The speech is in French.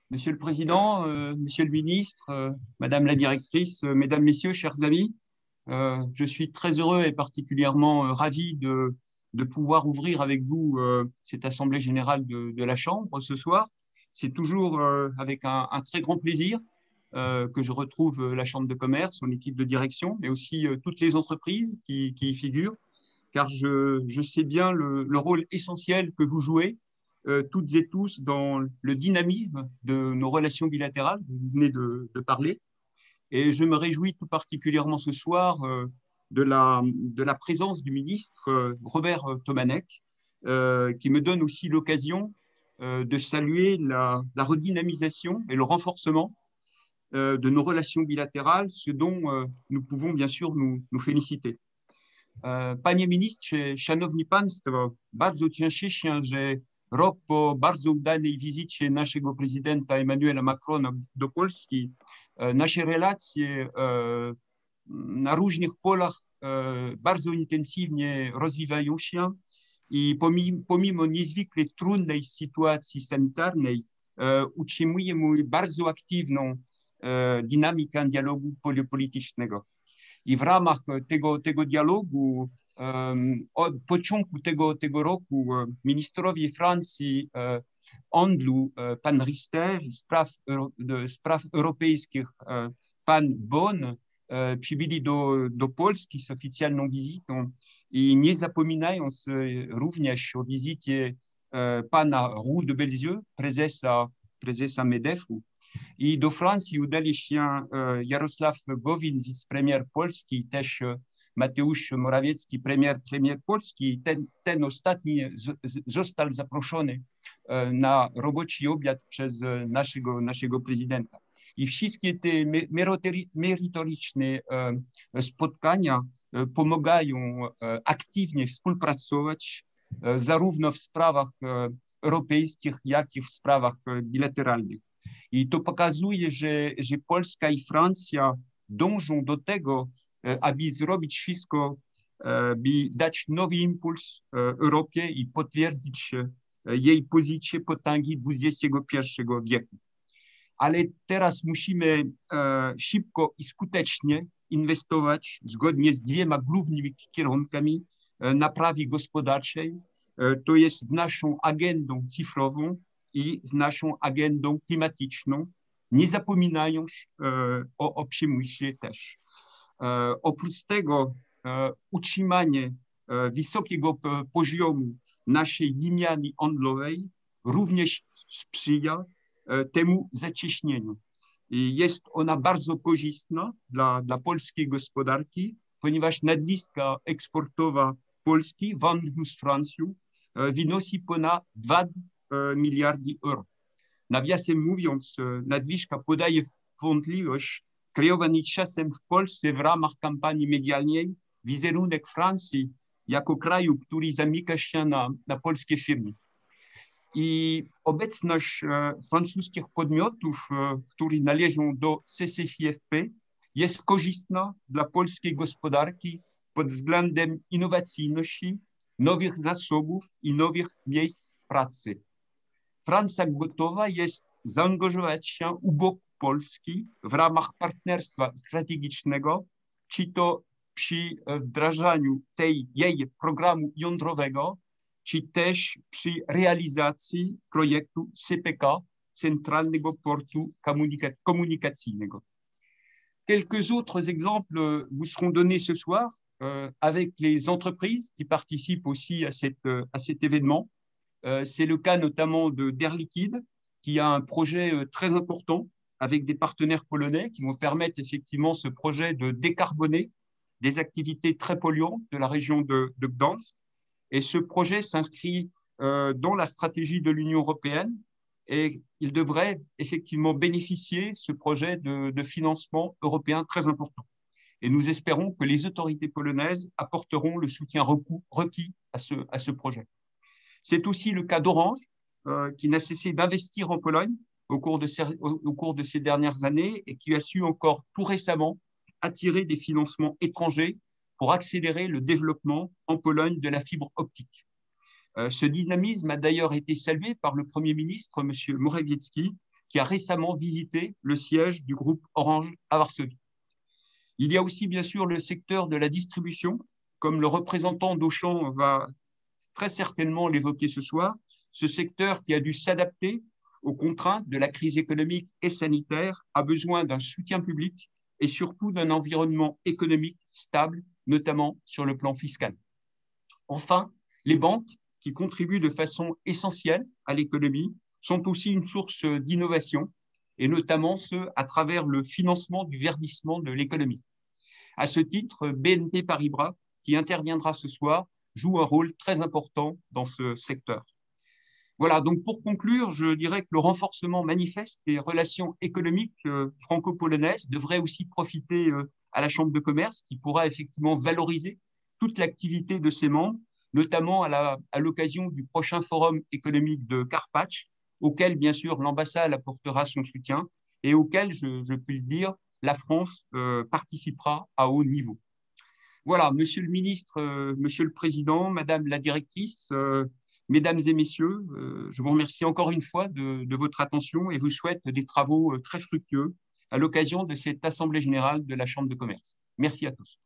Monsieur le Président, Monsieur le Ministre, Madame la Directrice, Mesdames, Messieurs, chers amis, je suis très heureux et particulièrement ravi de pouvoir ouvrir avec vous cette Assemblée générale de la Chambre ce soir. C'est toujours avec un très grand plaisir que je retrouve la Chambre de commerce, son équipe de direction, mais aussi toutes les entreprises qui y figurent, car je sais bien le rôle essentiel que vous jouez toutes et tous dans le dynamisme de nos relations bilatérales, dont vous venez de parler. Et je me réjouis tout particulièrement ce soir de la présence du ministre Robert Tomanek, qui me donne aussi l'occasion de saluer la redynamisation et le renforcement de nos relations bilatérales, ce dont nous pouvons bien sûr nous féliciter. Panie ministrze, szanowni państwo, bardzo cieszę się, że rok po bardzo udanej wizycie naszego prezydenta Emmanuela Macrona do Polski, nasze relacje na różnych polach bardzo intensywnie rozwijają się i pomimo niezwykle trudnej sytuacji sanitarnej utrzymujemy bardzo aktywną dynamikę dialogu politycznego. I w ramach tego dialogu od początku tego roku ministrowie Francji handlu, pan Rister, spraw europejskich, pan Bon, przybyli do Polski z oficjalną wizytą i nie zapominając również o wizycie pana Roux de Belzieu, prezesa MEDEF-u. I do Francji udali się Jarosław Gowin, wicepremier Polski, i też Mateusz Morawiecki, premier Polski. Ten ostatni został zaproszony na roboczy obiad przez naszego prezydenta. I wszystkie te merytoryczne spotkania pomagają aktywnie współpracować zarówno w sprawach europejskich, jak i w sprawach bilateralnych. I to pokazuje, że Polska i Francja dążą do tego, aby zrobić wszystko, by dać nowy impuls Europie i potwierdzić jej pozycję potęgi XXI wieku. Ale teraz musimy szybko i skutecznie inwestować zgodnie z dwiema głównymi kierunkami naprawy gospodarczej, to jest naszą agendą cyfrową i z naszą agendą klimatyczną, nie zapominając o przemyśle też. Oprócz tego utrzymanie wysokiego poziomu naszej wymiany handlowej również sprzyja temu zacieśnieniu. I jest ona bardzo korzystna dla polskiej gospodarki, ponieważ nadwyżka eksportowa Polski w handlu z Francją wynosi ponad 2 miliardy euro. Nawiasem mówiąc, nadwyżka podaje wątpliwość kreowany czasem w Polsce w ramach kampanii medialnej wizerunek Francji jako kraju, który zamyka się na polskie firmy. I obecność francuskich podmiotów, które należą do CCCFP, jest korzystna dla polskiej gospodarki pod względem innowacyjności, nowych zasobów i nowych miejsc pracy. Francja gotowa jest zaangażować się u boku Polski w ramach partnerstwa strategicznego, czy to przy wdrażaniu jej programu jądrowego, czy też przy realizacji projektu CPK, Centralnego Portu Komunikacyjnego. Quelques autres exemples vous seront donnés ce soir avec les entreprises qui participent aussi à cet événement. C'est le cas notamment d'Air Liquide, qui a un projet très important avec des partenaires polonais qui vont permettre effectivement ce projet de décarboner des activités très polluantes de la région de Gdansk. Et ce projet s'inscrit dans la stratégie de l'Union européenne et il devrait effectivement bénéficier, ce projet, de financement européen très important. Et nous espérons que les autorités polonaises apporteront le soutien requis à ce projet. C'est aussi le cas d'Orange, qui n'a cessé d'investir en Pologne au cours de ces dernières années et qui a su encore tout récemment attirer des financements étrangers pour accélérer le développement en Pologne de la fibre optique. Ce dynamisme a d'ailleurs été salué par le Premier ministre, M. Morawiecki, qui a récemment visité le siège du groupe Orange à Varsovie. Il y a aussi bien sûr le secteur de la distribution, comme le représentant d'Auchan va très certainement l'évoquer ce soir, ce secteur qui a dû s'adapter aux contraintes de la crise économique et sanitaire a besoin d'un soutien public et surtout d'un environnement économique stable, notamment sur le plan fiscal. Enfin, les banques, qui contribuent de façon essentielle à l'économie, sont aussi une source d'innovation, et notamment ce à travers le financement du verdissement de l'économie. À ce titre, BNP Paribas, qui interviendra ce soir, joue un rôle très important dans ce secteur. Voilà, donc pour conclure, je dirais que le renforcement manifeste des relations économiques franco-polonaises devrait aussi profiter à la Chambre de commerce, qui pourra effectivement valoriser toute l'activité de ses membres, notamment à l'occasion du prochain forum économique de Karpacz, auquel, bien sûr, l'ambassade apportera son soutien et auquel, je peux le dire, la France participera à haut niveau. Voilà, Monsieur le ministre, Monsieur le Président, Madame la directrice, Mesdames et Messieurs, je vous remercie encore une fois de votre attention et vous souhaite des travaux très fructueux à l'occasion de cette Assemblée générale de la Chambre de commerce. Merci à tous.